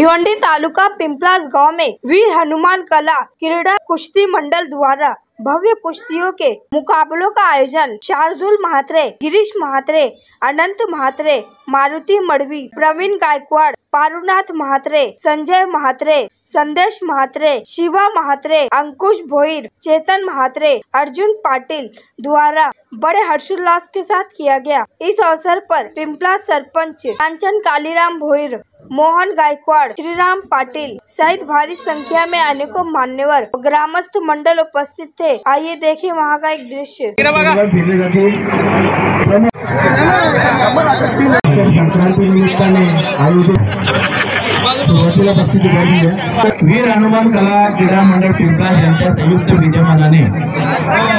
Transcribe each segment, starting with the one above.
भिवंडी तालुका पिंपलास गांव में वीर हनुमान कला क्रीड़ा कुश्ती मंडल द्वारा भव्य कुश्तियों के मुकाबलों का आयोजन शार्दुल महात्रे, गिरीश महात्रे, अनंत महात्रे, मारुति मडवी, प्रवीण गायकवाड़, पारुनाथ महात्रे, संजय महात्रे, संदेश महात्रे, शिवा महात्रे, अंकुश भोईर, चेतन महात्रे, अर्जुन पाटिल द्वारा बड़े हर्षोल्लास के साथ किया गया। इस अवसर पर पिंपला सरपंच कांचन कालीराम भोईर, मोहन गायकवाड़, श्रीराम पाटिल सहित भारी संख्या में अनेकों मान्यवर ग्रामस्थ मंडल उपस्थित थे। आइए देखें वहाँ का एक दृश्य। वीर हनुमान कला क्रीडा मंडळ पिंपळा यांच्या संयुक्त विद्यमानाने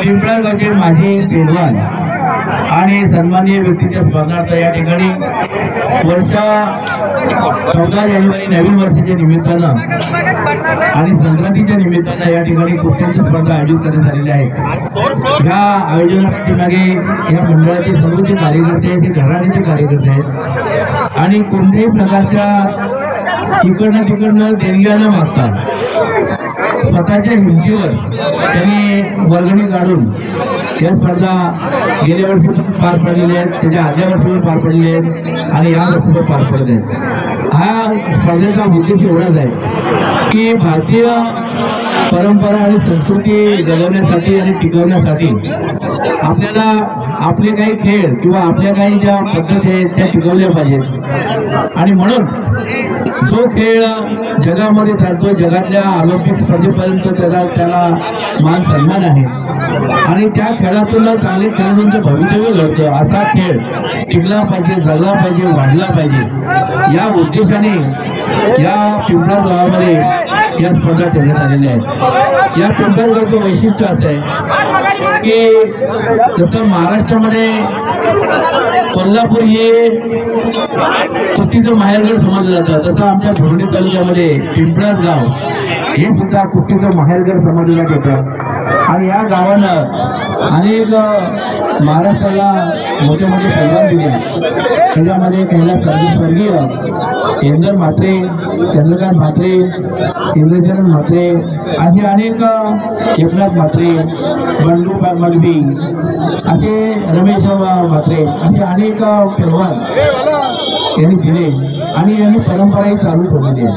पिंपळा गावचे माजी पैलवान आणि सन्माननीय व्यक्तीच्या स्मरणार्थ या ठिकाणी वर्ष 14 जानेवारी नवीन वर्षाच्या निमित्तानं आणि संक्रांतीच्या निमित्तानं या ठिकाणी कुस्त्यांची स्पर्धा आयोजित करण्यात आलेल्या आहेत। या आयोजनाच्या मागे या मंडळाचे सर्वोच्च कार्यकर्ते आहेत, घराण्याचे कार्यकर्ते आहेत आणि कोणत्याही प्रकारच्या तिकडनं देणग्या न मागता स्वतःच्या हिमतीवर त्यांनी वर्गणी काढून या स्पर्धा गेल्या वर्षी पार पडलेल्या आहेत, त्याच्या आदल्या वर्षी पार पडलेल्या आहेत आणि या वर्षी पार पडत आहेत। हा स्पर्धेचा उद्देश एवढाच आहे की भारतीय परंपरा आणि संस्कृती जगवण्यासाठी आणि टिकवण्यासाठी आपल्याला आपले काही खेळ किंवा आपल्या काही ज्या पद्धती आहेत त्या टिकवल्या पाहिजेत आणि म्हणून जो खेळ जगामध्ये चालतो, जगातल्या ऑलिम्पिक स्पर्धेपर्यंत त्याला मान सन्मान आहे आणि त्या खेळातून चांगले खेळाडूंचं भवितव्य घडतं। असा खेळ टिकला पाहिजे, जगला पाहिजे, वाढला पाहिजे या उद्देशाने या पिंपळा गावामध्ये या स्पर्धा ठेवण्यात आलेल्या आहेत। या पिंपळा गावचं वैशिष्ट्य असं आहे की जसं महाराष्ट्रामध्ये कोल्हापूर हे कुस्तीचं माहेरघर समजलं जातं, तसं आमच्या भिवंडी तालुक्यामध्ये पिंपळास गाव हे सुद्धा कुस्तीचं माहेरघर समजलं जातं आणि या गावानं अनेक महाराष्ट्राला मोठे मोठे पैलवान दिले। त्याच्यामध्ये कैलास स्वर्गीय इंदर म्हात्रे, चंद्रकांत म्हात्रे, इंद्रचरण म्हात्रे असे अनेक, एकनाथ म्हात्रे, बंडू मडवी असे, रमेश म्हात्रे असे अनेक पैलवान त्यांनी दिले आणि यांनी परंपराही चालू ठेवली आहे।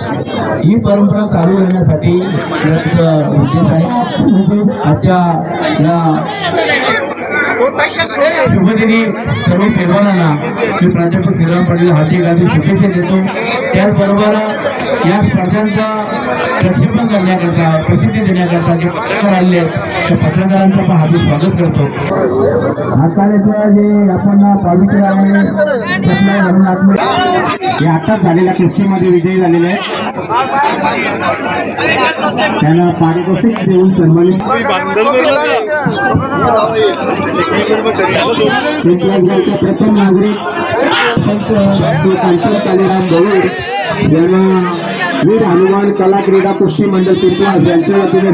ही परंपरा चालू राहण्यासाठी उद्देश आहे। आजच्या या शुभदिनी सर्व पैलवानांना मी प्राध्यापक श्रीराम पाटील हार्दिक शुभेच्छा देतो। त्याचबरोबर या स्पर्धांचा प्रक्षेपण करण्याकरता, प्रसिद्धी देण्याकरता जे पत्रकार आलेले आहेत त्या पत्रकारांचं पण हार्दिक स्वागत करतो। हाताळ्याचं जे आपण पवित्र हे आताच झालेल्या कुस्तीमध्ये विजयी झालेले आहेत, त्यांना पारितोषिक देऊन सन्मानित प्रथम नागरिक कांचन कालीराम भोईर यांना वीर हनुमान कला क्रीडा कुस्ती मंडळ पिंपळास यांच्या वतीने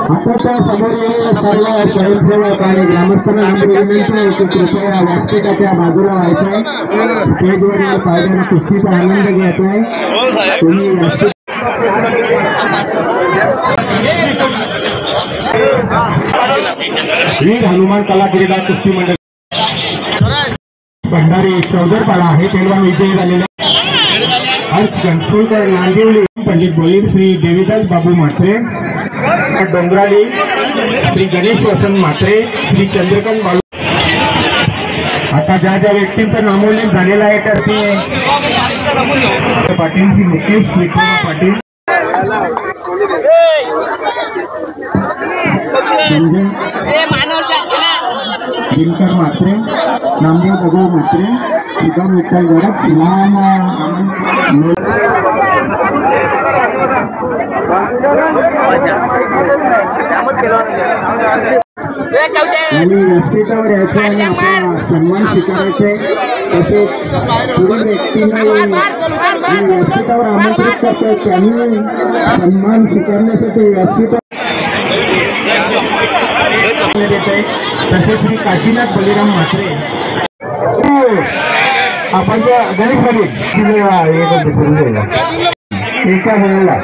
आताच्या समोर स्वयंसेवक आणि ग्रामस्थांना कृपया व्यासपीठाच्या बाजूला व्हायचं आहे, स्टेजवर पाहिजे कुस्तीचा आनंद घ्यायचा आहे। तुम्ही वीर हनुमान कला क्रीडा कुस्ती मंडळ भंडारी चौदरपाडा हे पैलवान विजयी झालेले हर्ष घनसोलकर नांदिवली, पंडित बोलीर श्री देवीदास बाबू म्हात्रे, डोंगराली श्री गणेश वसंत म्हात्रे, श्री चंद्रकांत बाळू। आता ज्या ज्या व्यक्तींचं नामोल्लेख झालेलं आहे तर ते पाटील, श्री मुकेश विठोबा पाटील, दिनकर म्हात्रे, नामदेव भगव म्हात्रे, श्रीकांत विठ्ठल गडक, आणि व्यासपीठावर यायचं आणि आपला सन्मान स्वीकारायचे। तसेच पुढील व्यक्तींना व्यासपीठावर आमंत्रित करतात, त्यांनी सन्मान स्वीकारण्यासाठी व्यासपीठ देत आहे. तसेच श्री काशीनाथ बलिराम म्हात्रे आपण गणेशवाडी एका वेळेला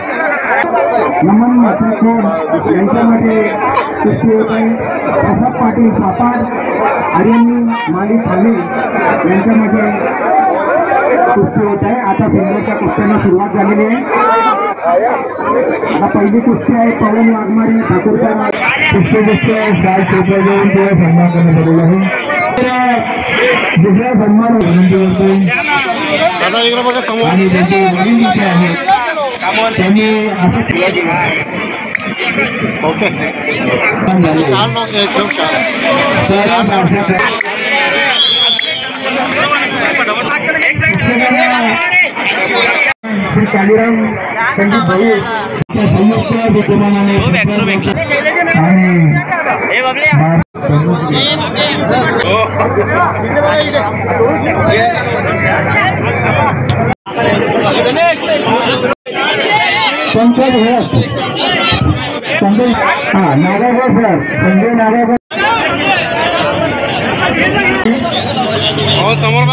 नमन मातृकोण यांच्यामध्ये कुस्ती होत आहे. प्रसाद पाटील सापाड आणि माली ठाणे यांच्यामध्ये कुस्ती होत आहे. आता सिंगलच्या कुस्त्यांना सुरुवात झालेली आहे. आता पहिली कुस्ती आहे पवन वाघमारे ठाकूरकर कुस्ती स्टार क्षेत्र देऊन ते सन्मान करण्यात आलेला आहे. दुसरा सन्मान आणि त्यांचे वडील जे आहेत त्यांनी कालीराम संदीप भाऊ संयुक्त विद्यमानाने पंकज भरत संजय नागागड सर संजय नागागड समोर